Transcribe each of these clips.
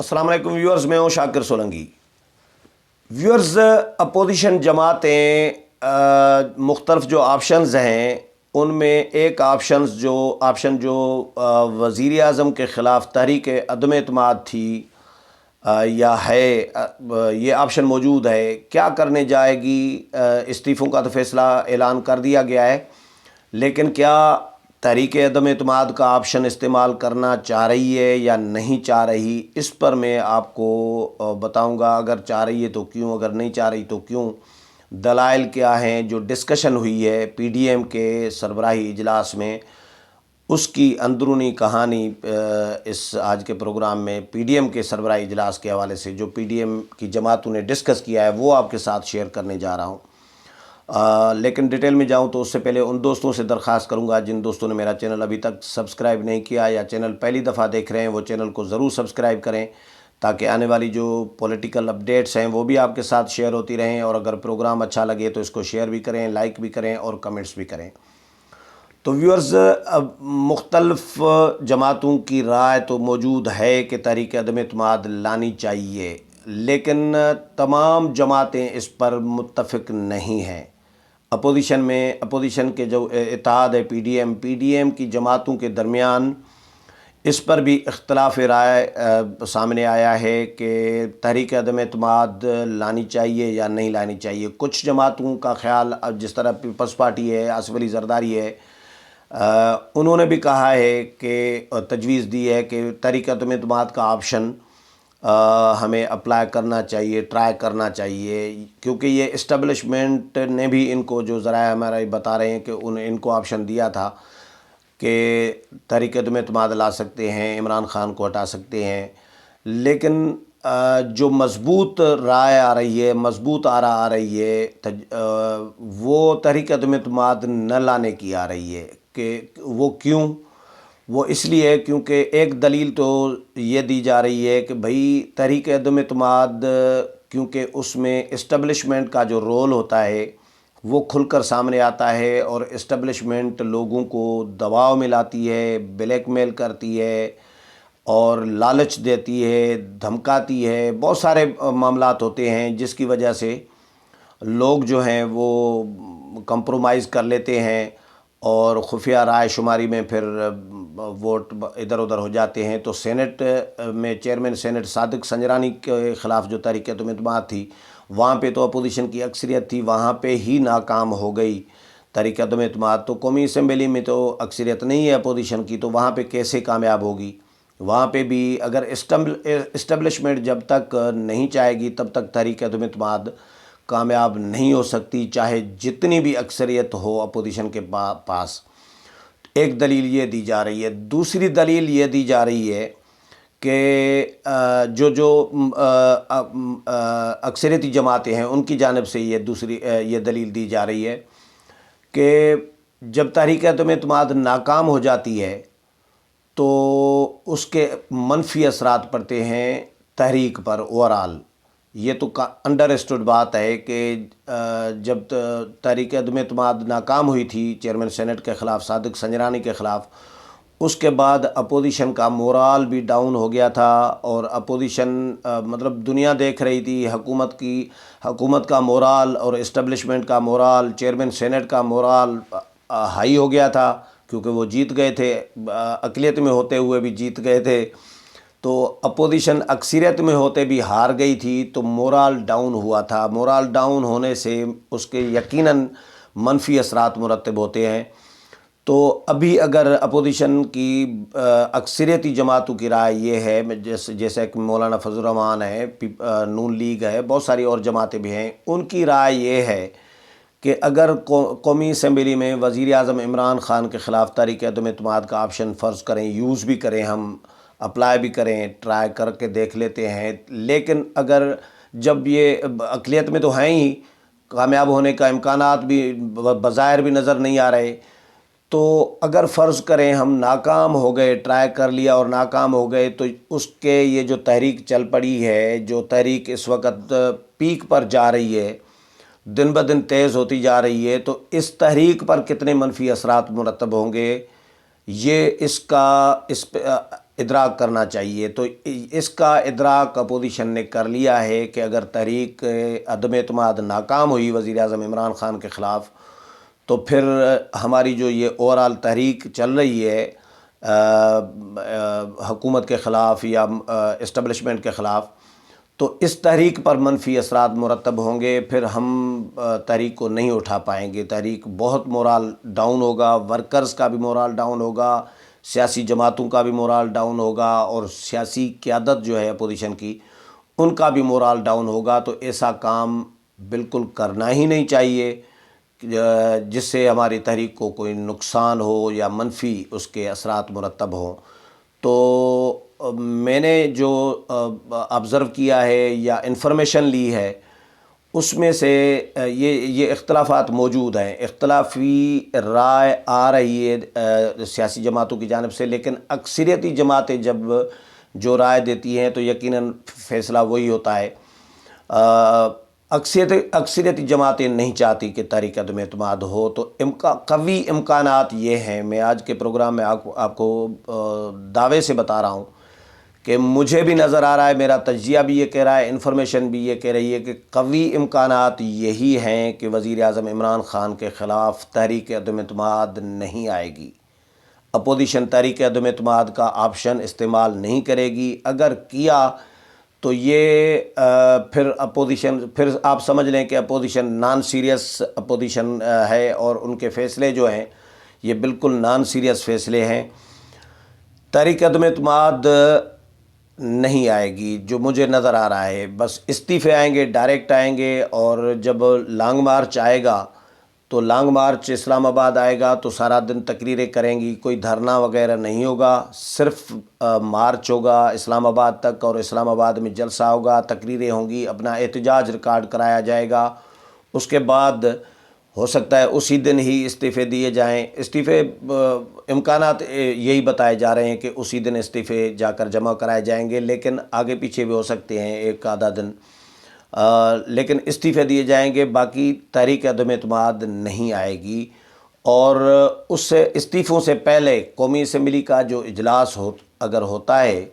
السلام علیکم ویورز، میں ہوں شاکر سولنگی۔ ویورز، اپوزیشن جماعتیں مختلف جو آپشنز ہیں ان میں ایک آپشن جو وزیر اعظم کے خلاف تحریک عدم اعتماد تھی یا ہے، یہ آپشن موجود ہے۔ کیا کرنے جائے گی؟ استعفوں کا تو فیصلہ اعلان کر دیا گیا ہے، لیکن کیا تحریک عدم اعتماد کا آپشن استعمال کرنا چاہ رہی ہے یا نہیں چاہ رہی؟ اس پر میں آپ کو بتاؤں گا۔ اگر چاہ رہی ہے تو کیوں، اگر نہیں چاہ رہی تو کیوں، دلائل کیا ہیں۔ جو ڈسکشن ہوئی ہے پی ڈی ایم کے سربراہی اجلاس میں، اس کی اندرونی کہانی اس آج کے پروگرام میں پی ڈی ایم کے سربراہی اجلاس کے حوالے سے جو پی ڈی ایم کی جماعتوں نے ڈسکس کیا ہے وہ آپ کے ساتھ شیئر کرنے جا رہا ہوں۔ لیکن ڈیٹیل میں جاؤں تو اس سے پہلے ان دوستوں سے درخواست کروں گا جن دوستوں نے میرا چینل ابھی تک سبسکرائب نہیں کیا یا چینل پہلی دفعہ دیکھ رہے ہیں، وہ چینل کو ضرور سبسکرائب کریں تاکہ آنے والی جو پولیٹیکل اپڈیٹس ہیں وہ بھی آپ کے ساتھ شیئر ہوتی رہیں، اور اگر پروگرام اچھا لگے تو اس کو شیئر بھی کریں، لائک بھی کریں اور کمنٹس بھی کریں۔ تو ویورز، مختلف جماعتوں کی رائے تو موجود ہے کہ تحریک عدم اعتماد لانی چاہیے، لیکن تمام جماعتیں اس پر متفق نہیں ہیں۔ اپوزیشن کے جو اتحاد ہے پی ڈی ایم کی جماعتوں کے درمیان اس پر بھی اختلاف رائے سامنے آیا ہے کہ تحریک عدم اعتماد لانی چاہیے یا نہیں لانی چاہیے۔ کچھ جماعتوں کا خیال، جس طرح پیپلز پارٹی ہے، آصف علی زرداری ہے، انہوں نے بھی کہا ہے کہ تجویز دی ہے کہ تحریک عدم اعتماد کا آپشن ہمیں اپلائی کرنا چاہیے، ٹرائی کرنا چاہیے، کیونکہ یہ اسٹیبلشمنٹ نے بھی ان کو، جو ذرائع ہمارے بتا رہے ہیں کہ ان کو آپشن دیا تھا کہ تحریک عدم اعتماد لا سکتے ہیں، عمران خان کو ہٹا سکتے ہیں، لیکن جو مضبوط رائے آ رہی ہے، مضبوط آرا آ رہی ہے، وہ تحریک عدم اعتماد نہ لانے کی آ رہی ہے۔ کہ وہ کیوں؟ وہ اس لیے کیونکہ ایک دلیل تو یہ دی جا رہی ہے کہ بھئی تحریک عدم اعتماد، کیونکہ اس میں اسٹیبلشمنٹ کا جو رول ہوتا ہے وہ کھل کر سامنے آتا ہے، اور اسٹیبلشمنٹ لوگوں کو دباؤ میں لاتی ہے، بلیک میل کرتی ہے اور لالچ دیتی ہے، دھمکاتی ہے، بہت سارے معاملات ہوتے ہیں جس کی وجہ سے لوگ جو ہیں وہ کمپرومائز کر لیتے ہیں اور خفیہ رائے شماری میں پھر ووٹ ادھر ادھر ہو جاتے ہیں۔ تو سینٹ میں چیئرمین سینٹ صادق سنجرانی کے خلاف جو تحریک عدم اعتماد تھی، وہاں پہ تو اپوزیشن کی اکثریت تھی، وہاں پہ ہی ناکام ہو گئی تحریک عدم اعتماد۔ تو قومی اسمبلی میں تو اکثریت نہیں ہے اپوزیشن کی، تو وہاں پہ کیسے کامیاب ہوگی؟ وہاں پہ بھی اگر اسٹیبلشمنٹ جب تک نہیں چاہے گی تب تک تحریک عدم اعتماد کامیاب نہیں ہو سکتی، چاہے جتنی بھی اکثریت ہو اپوزیشن کے پاس۔ ایک دلیل یہ دی جا رہی ہے۔ دوسری دلیل یہ دی جا رہی ہے کہ جو اکثریتی جماعتیں ہیں ان کی جانب سے یہ دلیل دی جا رہی ہے کہ جب تحریک عدم اعتماد ناکام ہو جاتی ہے تو اس کے منفی اثرات پڑتے ہیں تحریک پر اوورآل۔ یہ تو انڈر اسٹوڈ بات ہے کہ جب تحریک عدم اعتماد ناکام ہوئی تھی چیئرمین سینٹ کے خلاف، صادق سنجرانی کے خلاف، اس کے بعد اپوزیشن کا مورال بھی ڈاؤن ہو گیا تھا، اور اپوزیشن مطلب دنیا دیکھ رہی تھی حکومت کا مورال اور اسٹیبلشمنٹ کا مورال، چیئرمین سینٹ کا مورال ہائی ہو گیا تھا، کیونکہ وہ جیت گئے تھے، اقلیت میں ہوتے ہوئے بھی جیت گئے تھے۔ تو اپوزیشن اکثریت میں ہوتے بھی ہار گئی تھی، تو مورال ڈاؤن ہوا تھا۔ مورال ڈاؤن ہونے سے اس کے یقیناً منفی اثرات مرتب ہوتے ہیں۔ تو ابھی اگر اپوزیشن کی اکثریتی جماعتوں کی رائے یہ ہے، جیسے کہ مولانا فضل الرحمان ہے، نون لیگ ہے، بہت ساری اور جماعتیں بھی ہیں، ان کی رائے یہ ہے کہ اگر قومی اسمبلی میں وزیر اعظم عمران خان کے خلاف تحریک عدم اعتماد کا آپشن فرض کریں، یوز بھی کریں، ہم اپلائی بھی کریں، ٹرائی کر کے دیکھ لیتے ہیں، لیکن اگر جب یہ اقلیت میں تو ہیں ہی، کامیاب ہونے کا امکانات بھی بظاہر بھی نظر نہیں آ رہے، تو اگر فرض کریں ہم ناکام ہو گئے، ٹرائی کر لیا اور ناکام ہو گئے، تو اس کے یہ جو تحریک چل پڑی ہے، جو تحریک اس وقت پیک پر جا رہی ہے، دن بدن تیز ہوتی جا رہی ہے، تو اس تحریک پر کتنے منفی اثرات مرتب ہوں گے، یہ ادراک کرنا چاہیے۔ تو اس کا ادراک اپوزیشن نے کر لیا ہے کہ اگر تحریک عدم اعتماد ناکام ہوئی وزیر اعظم عمران خان کے خلاف، تو پھر ہماری جو یہ اوورال تحریک چل رہی ہے حکومت کے خلاف یا اسٹیبلشمنٹ کے خلاف، تو اس تحریک پر منفی اثرات مرتب ہوں گے، پھر ہم تحریک کو نہیں اٹھا پائیں گے، تحریک بہت مورال ڈاؤن ہوگا، ورکرز کا بھی مورال ڈاؤن ہوگا، سیاسی جماعتوں کا بھی مورال ڈاؤن ہوگا، اور سیاسی قیادت جو ہے اپوزیشن کی ان کا بھی مورال ڈاؤن ہوگا۔ تو ایسا کام بالکل کرنا ہی نہیں چاہیے جس سے ہماری تحریک کو کوئی نقصان ہو یا منفی اس کے اثرات مرتب ہوں۔ تو میں نے جو آبزرو کیا ہے یا انفارمیشن لی ہے، اس میں سے یہ اختلافات موجود ہیں، اختلافی رائے آ رہی ہے سیاسی جماعتوں کی جانب سے، لیکن اکثریتی جماعتیں جب جو رائے دیتی ہیں تو یقیناً فیصلہ وہی ہوتا ہے۔ اکثریتی جماعتیں نہیں چاہتی کہ تحریک عدم اعتماد ہو، تو قوی امکانات یہ ہیں۔ میں آج کے پروگرام میں آپ کو دعوے سے بتا رہا ہوں کہ مجھے بھی نظر آ رہا ہے، میرا تجزیہ بھی یہ کہہ رہا ہے، انفارمیشن بھی یہ کہہ رہی ہے کہ قوی امکانات یہی ہیں کہ وزیر اعظم عمران خان کے خلاف تحریک عدم اعتماد نہیں آئے گی، اپوزیشن تحریک عدم اعتماد کا آپشن استعمال نہیں کرے گی۔ اگر کیا تو یہ پھر آپ سمجھ لیں کہ اپوزیشن نان سیریس اپوزیشن ہے، اور ان کے فیصلے جو ہیں یہ بالکل نان سیریس فیصلے ہیں۔ تحریک عدم اعتماد نہیں آئے گی جو مجھے نظر آ رہا ہے، بس استعفے آئیں گے، ڈائریکٹ آئیں گے، اور جب لانگ مارچ آئے گا تو لانگ مارچ اسلام آباد آئے گا تو سارا دن تقریریں کریں گی، کوئی دھرنا وغیرہ نہیں ہوگا، صرف مارچ ہوگا اسلام آباد تک، اور اسلام آباد میں جلسہ ہوگا، تقریریں ہوں گی، اپنا احتجاج ریکارڈ کرایا جائے گا۔ اس کے بعد ہو سکتا ہے اسی دن ہی استعفے دیے جائیں، استعفے امکانات یہی بتائے جا رہے ہیں کہ اسی دن استعفے جا کر جمع کرائے جائیں گے، لیکن آگے پیچھے بھی ہو سکتے ہیں ایک آدھا دن، لیکن استعفے دیے جائیں گے، باقی تحریک عدم اعتماد نہیں آئے گی۔ اور اس سے استعفوں سے پہلے قومی اسمبلی کا جو اجلاس اگر ہوتا ہے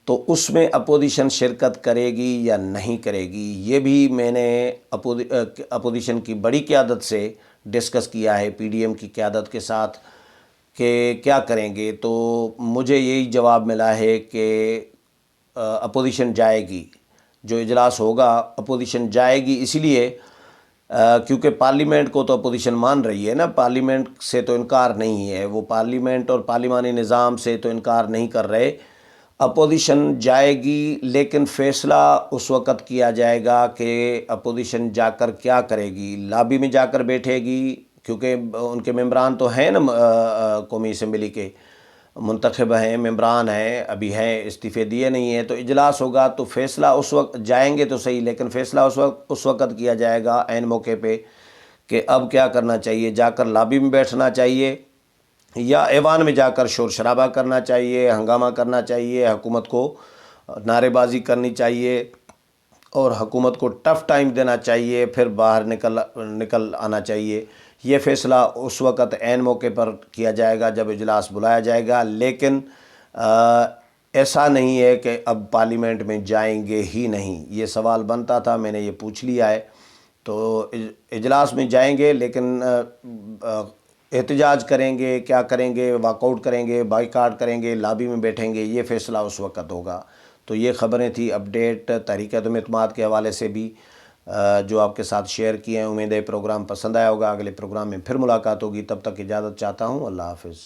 تو اس میں اپوزیشن شرکت کرے گی یا نہیں کرے گی، یہ بھی میں نے اپوزیشن کی بڑی قیادت سے ڈسکس کیا ہے، پی ڈی ایم کی قیادت کے ساتھ، کہ کیا کریں گے۔ تو مجھے یہی جواب ملا ہے کہ اپوزیشن جائے گی، جو اجلاس ہوگا اپوزیشن جائے گی، اسی لیے کیونکہ پارلیمنٹ کو تو اپوزیشن مان رہی ہے نا، پارلیمنٹ سے تو انکار نہیں ہے، وہ پارلیمنٹ اور پارلیمانی نظام سے تو انکار نہیں کر رہے۔ اپوزیشن جائے گی، لیکن فیصلہ اس وقت کیا جائے گا کہ اپوزیشن جا کر کیا کرے گی، لابی میں جا کر بیٹھے گی، کیونکہ ان کے ممبران تو ہیں نا، قومی اسمبلی کے منتخب ہیں، ممبران ہیں، ابھی ہیں، استعفے دیے نہیں ہیں، تو اجلاس ہوگا تو فیصلہ اس وقت جائیں گے تو صحیح، لیکن فیصلہ اس وقت کیا جائے گا عین موقع پہ کہ اب کیا کرنا چاہیے، جا کر لابی میں بیٹھنا چاہیے یا ایوان میں جا کر شور شرابہ کرنا چاہیے، ہنگامہ کرنا چاہیے، حکومت کو نعرے بازی کرنی چاہیے اور حکومت کو ٹف ٹائم دینا چاہیے، پھر باہر نکل آنا چاہیے۔ یہ فیصلہ اس وقت عین موقع پر کیا جائے گا جب اجلاس بلایا جائے گا، لیکن ایسا نہیں ہے کہ اب پارلیمنٹ میں جائیں گے ہی نہیں۔ یہ سوال بنتا تھا، میں نے یہ پوچھ لیا ہے، تو اجلاس میں جائیں گے، لیکن احتجاج کریں گے، کیا کریں گے، واک آؤٹ کریں گے، بائیکاٹ کریں گے، لابی میں بیٹھیں گے، یہ فیصلہ اس وقت ہوگا۔ تو یہ خبریں تھی اپڈیٹ تحریک عدم اعتماد کے حوالے سے بھی جو آپ کے ساتھ شیئر کیے ہیں۔ امید ہے پروگرام پسند آیا ہوگا، اگلے پروگرام میں پھر ملاقات ہوگی، تب تک اجازت چاہتا ہوں، اللہ حافظ۔